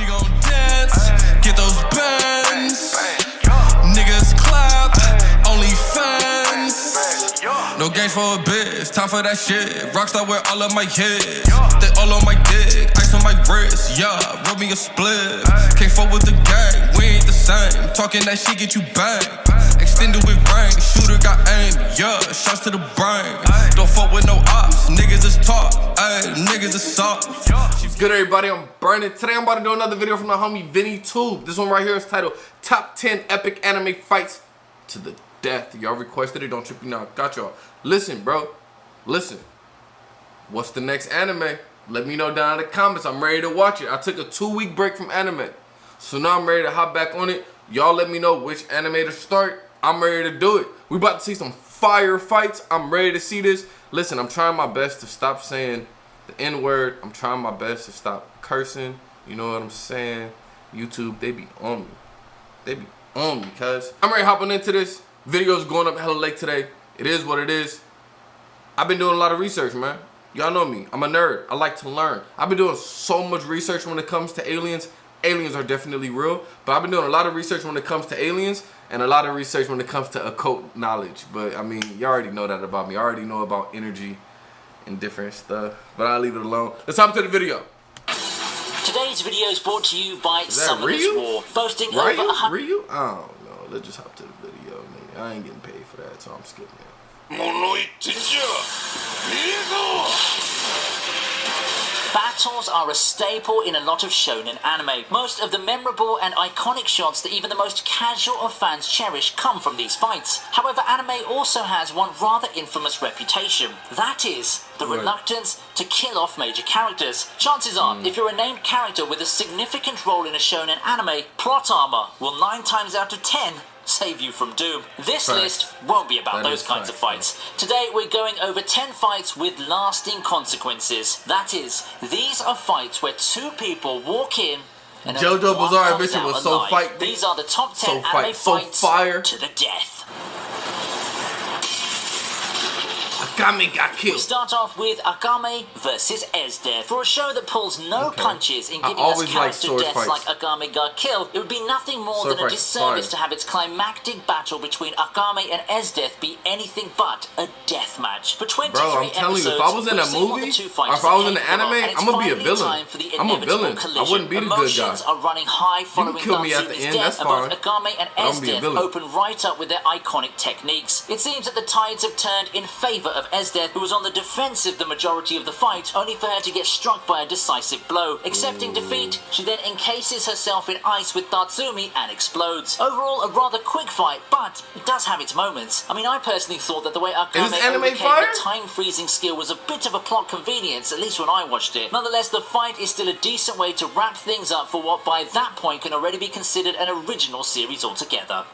She gon' dance, get those bands. Niggas clap, only fans. No games for a bitch, time for that shit. Rockstar wear all of my hits. They all on my dick, ice on my wrist. Yeah, roll me a split. Can't fuck with the gang, we ain't the same. Talking that shit get you banged. Extended with brain, shooter got aim. Yeah, shots to the brain. Don't fuck with no ops, niggas is talk. Ayy, niggas is soft. Good everybody, I'm Burning. Today I'm about to do another video from the homie Vinny Tube. This one right here is titled Top 10 Epic Anime Fights to the Death. Y'all requested it, don't trip me now. Got y'all. Listen, bro. Listen. What's the next anime? Let me know down in the comments. I'm ready to watch it. I took a 2-week break from anime. So now I'm ready to hop back on it. Y'all let me know which anime to start. I'm ready to do it. We about to see some fire fights. I'm ready to see this. Listen, I'm trying my best to stop saying the N-word. I'm trying my best to stop cursing. You know what I'm saying? YouTube, they be on me. They be on me, cuz. I'm ready hopping into this. Video's going up hella late today. It is what it is. I've been doing a lot of research, man. Y'all know me. I'm a nerd. I like to learn. I've been doing so much research when it comes to aliens. Aliens are definitely real. But I've been doing a lot of research when it comes to aliens and a lot of research when it comes to occult knowledge. But, I mean, y'all already know that about me. I already know about energy and different stuff. But I'll leave it alone. Let's hop into the video. Today's video is brought to you by Summoner's War, boasting over 100... Ryu? I don't know. Let's just hop to the video, man. I ain't getting paid for that, so I'm skipping it. Battles are a staple in a lot of shonen anime. Most of the memorable and iconic shots that even the most casual of fans cherish come from these fights. However, anime also has one rather infamous reputation. That is the reluctance to kill off major characters. Chances are, if you're a named character with a significant role in a shonen anime, plot armor will 9 times out of 10 save you from doom. This list won't be about those kinds of fights. Today we're going over 10 fights with lasting consequences. That is, these are fights where 2 people walk in and JoJo Bizarre Adventure was so alive. fight. These are the top 10 anime fights to the death. Akame got killed. We start off with Akame vs. Esdeath. For a show that pulls no punches in giving us character deaths like Akame got killed, it would be nothing more than a disservice to have its climactic battle between Akame and Esdeath be anything but a death match. For 23 I'm telling episodes, you, if I was in a movie, or if I was in an anime, I'm gonna be a villain. I'm a villain. I wouldn't be the good guy. Emotions are running high following Natsume's death, and both Akame and Esdeath open right up with their iconic techniques. It seems that the tides have turned in favor of Esdeath, who was on the defensive the majority of the fight, only for her to get struck by a decisive blow. Accepting defeat, she then encases herself in ice with Tatsumi and explodes. Overall, a rather quick fight, but it does have its moments. I mean, I personally thought that the way Akame overcame the time-freezing skill was a bit of a plot convenience, at least when I watched it. Nonetheless, the fight is still a decent way to wrap things up for what by that point can already be considered an original series altogether.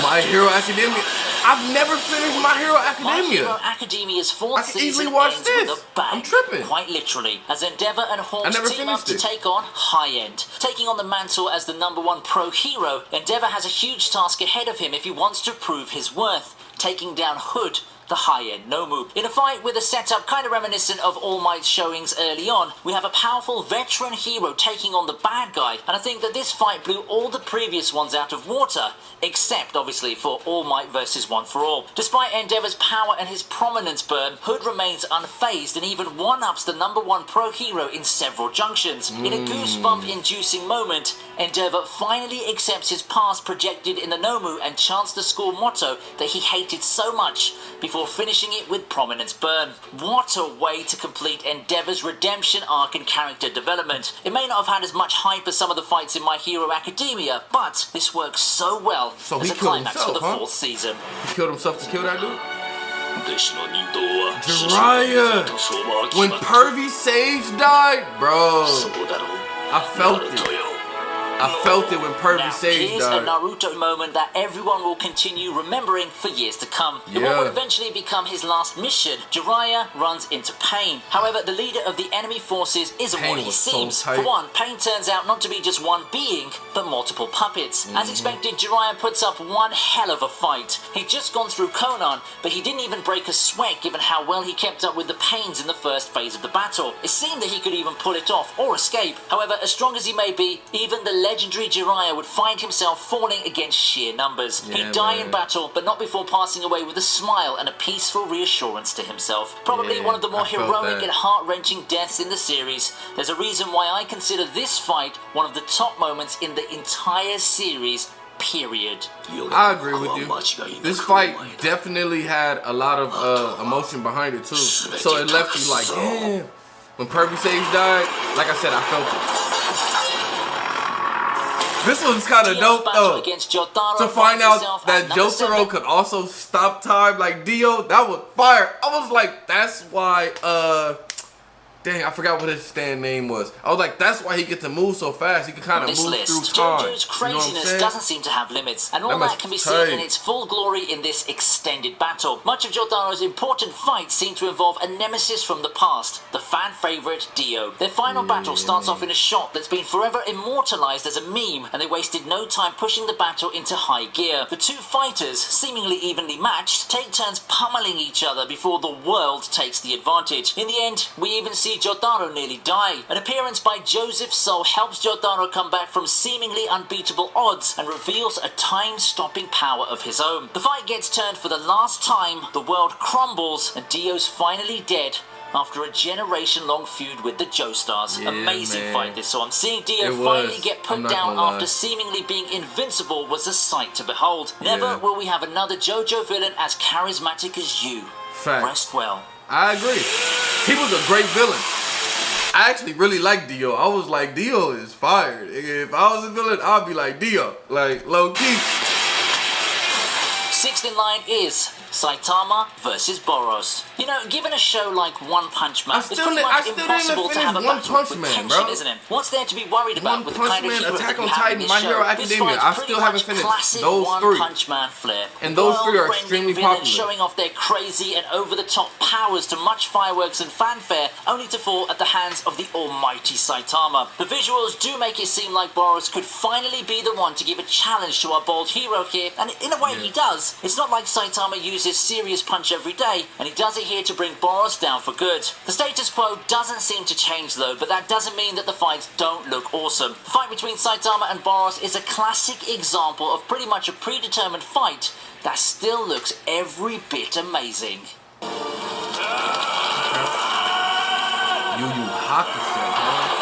My Hero Academia. I've never finished My Hero Academia. My Hero Academia's 4th season ends with a bang. I'm tripping. Quite literally, as Endeavor and Hawks team up to take on High End. Taking on the mantle as the #1 pro hero, Endeavor has a huge task ahead of him if he wants to prove his worth, taking down Hood, the high-end Nomu. In a fight with a setup kind of reminiscent of All Might's showings early on, we have a powerful veteran hero taking on the bad guy, and I think that this fight blew all the previous ones out of water, except obviously for All Might versus One for All. Despite Endeavor's power and his prominence burn, Hood remains unfazed and even one-ups the #1 pro hero in several junctions. In a goosebump-inducing moment, Endeavor finally accepts his past projected in the Nomu and chants the school motto that he hated so much before finishing it with prominence burn. What a way to complete Endeavor's redemption arc and character development. It may not have had as much hype as some of the fights in My Hero Academia, but this works so well as a climax for the 4th season. He killed himself to kill that dude? Jiraiya! When Pervy Sage died? Bro, I felt it. I felt it when Pervy Sage here's died. a Naruto moment that everyone will continue remembering for years to come. In what would eventually become his last mission, Jiraiya runs into Pain. However, the leader of the enemy forces isn't what he seems. For one, Pain turns out not to be just one being, but multiple puppets. As expected, Jiraiya puts up one hell of a fight. He'd just gone through Konan, but he didn't even break a sweat given how well he kept up with the Pains in the first phase of the battle. It seemed that he could even pull it off or escape. However, as strong as he may be, even the legendary Jiraiya would find himself falling against sheer numbers. He'd die in battle, but not before passing away with a smile and a peaceful reassurance to himself. Probably one of the more heroic and heart-wrenching deaths in the series. There's a reason why I consider this fight one of the top moments in the entire series, period. I agree with you. This fight definitely had a lot of emotion behind it too. So it left you like, damn. When Pervy Sage died, like I said, I felt it. This was kind of dope though. To find out that Jotaro could also stop time like Dio, that was fire. I was like, that's why dang, I forgot what his stand name was. I was like, that's why he gets to move so fast. He can kind of move through time. JoJo's craziness doesn't seem to have limits, and all that can be seen in its full glory in this extended battle. Much of Jotaro's important fights seem to involve a nemesis from the past, the fan favorite Dio. Their final battle starts off in a shot that's been forever immortalized as a meme, and they wasted no time pushing the battle into high gear. The two fighters, seemingly evenly matched, take turns pummeling each other before the world takes the advantage. In the end, we even see Jotaro nearly die. An appearance by Joseph Soul helps Jotaro come back from seemingly unbeatable odds and reveals a time-stopping power of his own. The fight gets turned for the last time, the world crumbles, and Dio's finally dead after a generation-long feud with the Joestars. Amazing fight this, so I'm seeing Dio finally get put down after seemingly being invincible was a sight to behold. Never will we have another JoJo villain as charismatic as you. Rest well. I agree. He was a great villain. I actually really like Dio. I was like, Dio is fired. If I was a villain, I'd be like Dio. Like, low key. Sixth in line is Saitama versus Boros. You know, given a show like One Punch Man, it's pretty much impossible to have a battle with tension, isn't it? What's there to be worried about with the kind of heroes that you have in this show? This fight is pretty much classic One Punch Man flair. And those three are extremely popular. Showing off their crazy and over-the-top powers to much fireworks and fanfare, only to fall at the hands of the almighty Saitama. The visuals do make it seem like Boros could finally be the one to give a challenge to our bold hero here, and in a way he does. It's not like Saitama uses serious punch every day, and he does it here to bring Boros down for good. The status quo doesn't seem to change though, but that doesn't mean that the fights don't look awesome. The fight between Saitama and Boros is a classic example of pretty much a predetermined fight that still looks every bit amazing. Yu Hakusho, huh?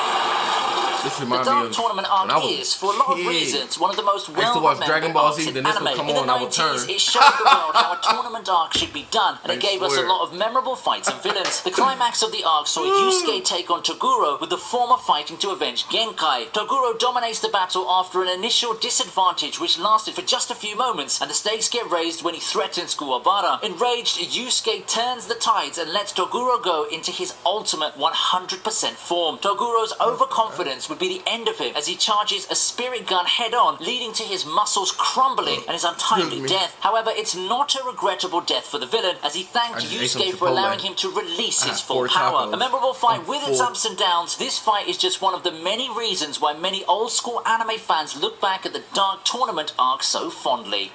This The Dark Tournament arc is, for a lot of reasons, one of the most well-remembered arcs in anime. In the 90s, it showed the world how a tournament arc should be done, and it gave us a lot of memorable fights and villains. The climax of the arc saw Yusuke take on Tagura, with the former fighting to avenge Genkai. Tagura dominates the battle after an initial disadvantage which lasted for just a few moments, and the stakes get raised when he threatens Kuwabara. Enraged, Yusuke turns the tides and lets Tagura go into his ultimate 100% form. Togura's overconfidence would be the end of him as he charges a spirit gun head-on, leading to his muscles crumbling and his untimely death. However, it's not a regrettable death for the villain, as he thanked Yusuke for allowing him to release his full power. A memorable fight with its ups and downs, this fight is just one of the many reasons why many old-school anime fans look back at the Dark Tournament arc so fondly.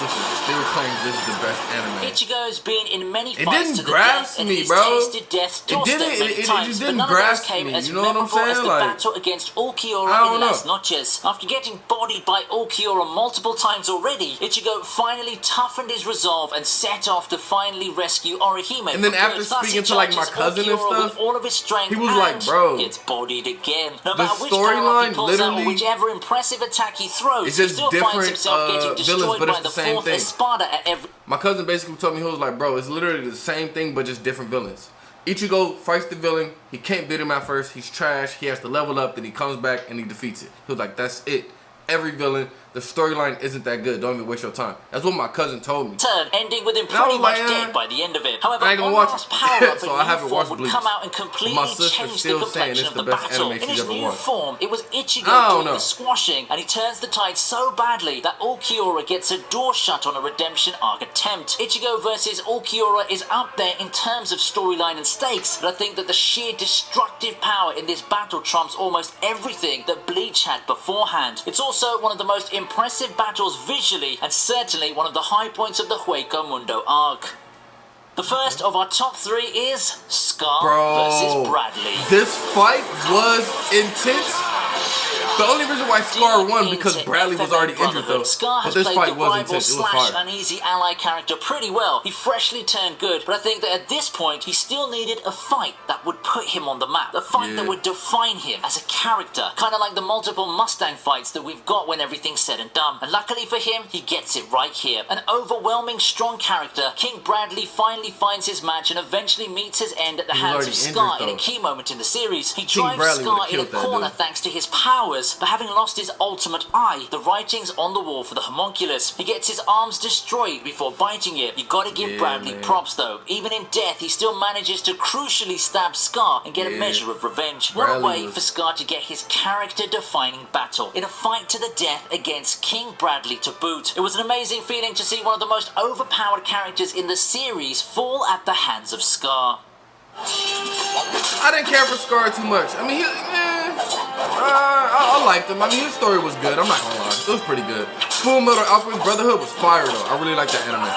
Still claims this is the best anime. Ichigo has been in many fights to the death, and he's tasted death's doorstep many times, but none of those came as memorable as the battle against Allkia in Las Noches. After getting bodied by Allkia multiple times already, Ichigo finally toughened his resolve and set off to finally rescue Orihime. And then after speaking to like my cousin and stuff, all of his strength, he was like, bro, gets bodied again. No matter which power he pulls out or whichever impressive attack he throws, he still finds himself getting destroyed by the fourth Espada at every... My cousin basically told me, he was like, bro, it's literally the same thing but just different villains. Ichigo fights the villain, he can't beat him at first, he's trash, he has to level up, then he comes back and he defeats it. He was like, that's it. Every villain, the storyline isn't that good. Don't even waste your time. That's what my cousin told me. Turn, ending with him pretty much dead by the end of it. However, I ain't gonna watch Onmar's power-up so I haven't in new watched form Bleach. would come out and completely change the complexion of the battle. In his new form, it was Ichigo doing the squashing, and he turns the tide so badly that Allkia gets a door shut on a redemption arc attempt. Ichigo versus Allkia is up there in terms of storyline and stakes, but I think that the sheer destructive power in this battle trumps almost everything that Bleach had beforehand. It's also one of the most impressive battles visually, and certainly one of the high points of the Hueco Mundo arc. The first of our top 3 is Scar versus Bradley. This fight was intense. The only reason why Scar won because Bradley was already injured though. But this fight was intense. It was fire. Uneasy ally character pretty well. He freshly turned good, but I think that at this point he still needed a fight that would put him on the map. A fight that would define him as a character. Kind of like the multiple Mustang fights that we've got when everything's said and done. And luckily for him, he gets it right here. An overwhelming strong character, King Bradley finally finds his match and eventually meets his end at the hands of Scar in a key moment in the series. He drives Scar in a corner thanks to his powers, but having lost his ultimate eye, the writing's on the wall for the homunculus. He gets his arms destroyed before biting it. You gotta give Bradley props though. Even in death, he still manages to crucially stab Scar and get a measure of revenge. What a way for Scar to get his character-defining battle in a fight to the death against King Bradley to boot. It was an amazing feeling to see one of the most overpowered characters in the series fall at the hands of Scar. I didn't care for Scar too much. I mean, I liked him. I mean, his story was good. I'm not gonna lie. It was pretty good. Full Metal Alchemist Brotherhood was fire though. I really like that anime.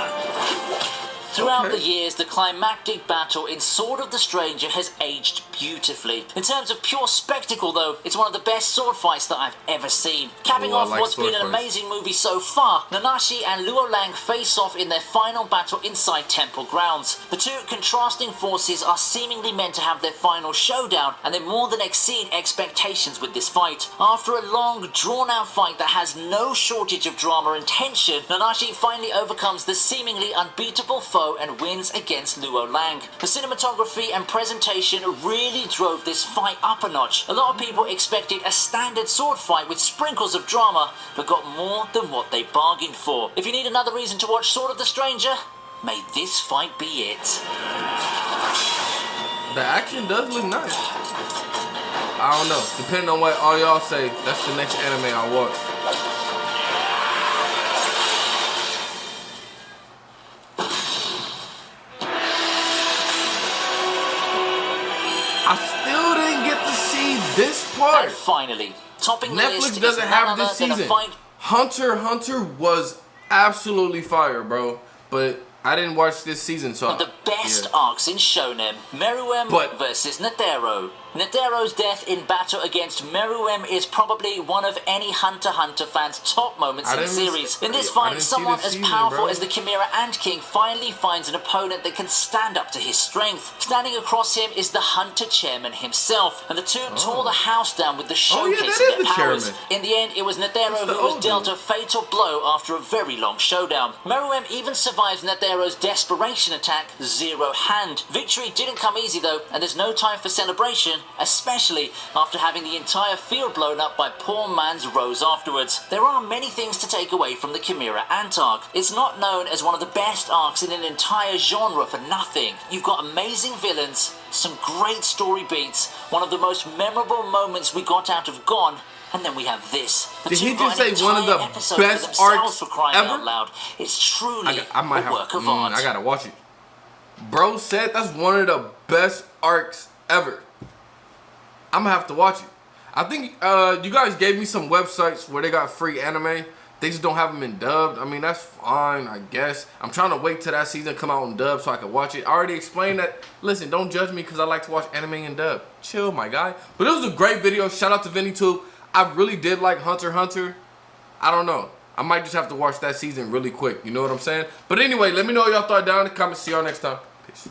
Throughout the years, the climactic battle in Sword of the Stranger has aged beautifully. In terms of pure spectacle though, it's one of the best sword fights that I've ever seen. Capping off what's been an amazing movie so far, Nanashi and Luo Lang face off in their final battle inside temple grounds. The two contrasting forces are seemingly meant to have their final showdown, and they more than exceed expectations with this fight. After a long, drawn-out fight that has no shortage of drama and tension, Nanashi finally overcomes the seemingly unbeatable foe and wins against Luo Lang. The cinematography and presentation really drove this fight up a notch. A lot of people expected a standard sword fight with sprinkles of drama, but got more than what they bargained for. If you need another reason to watch Sword of the Stranger, may this fight be it. The action does look nice. I don't know. Depending on what all y'all say, that's the next anime I'll watch. I still didn't get to see this part. And finally, topping the list Netflix doesn't have this than a season. fight. Hunter x Hunter was absolutely fire, bro. But I didn't watch this season, so One of the best arcs in Shonen, Meruem versus Netero. Netero's death in battle against Meruem is probably one of any Hunter x Hunter fans' top moments in the series. In this fight, someone as powerful as the Chimera Ant King finally finds an opponent that can stand up to his strength. Standing across him is the Hunter Chairman himself, and the two tore the house down with the showcase of their powers. In the end, it was Netero who was dealt a fatal blow after a very long showdown. Meruem even survives Netero's desperation attack, Zero Hand. Victory didn't come easy though, and there's no time for celebration, especially after having the entire field blown up by poor man's Rose afterwards. There are many things to take away from the Chimera Ant arc. It's not known as one of the best arcs in an entire genre for nothing. You've got amazing villains, some great story beats, one of the most memorable moments we got out of Gon, and then we have this. Did he just say one of the best arcs ever? Out loud. It's truly I might a work of art. I gotta watch it. Bro said that's one of the best arcs ever. I'm gonna have to watch it. I think you guys gave me some websites where they got free anime. They just don't have them in dubbed. I mean, that's fine, I guess. I'm trying to wait till that season come out in dub so I can watch it. I already explained that. Listen, don't judge me because I like to watch anime in dub. Chill, my guy. But it was a great video. Shout out to VinnyTube. I really did like Hunter x Hunter. I don't know. I might just have to watch that season really quick. You know what I'm saying? But anyway, let me know what y'all thought down in the comments. See y'all next time. Peace.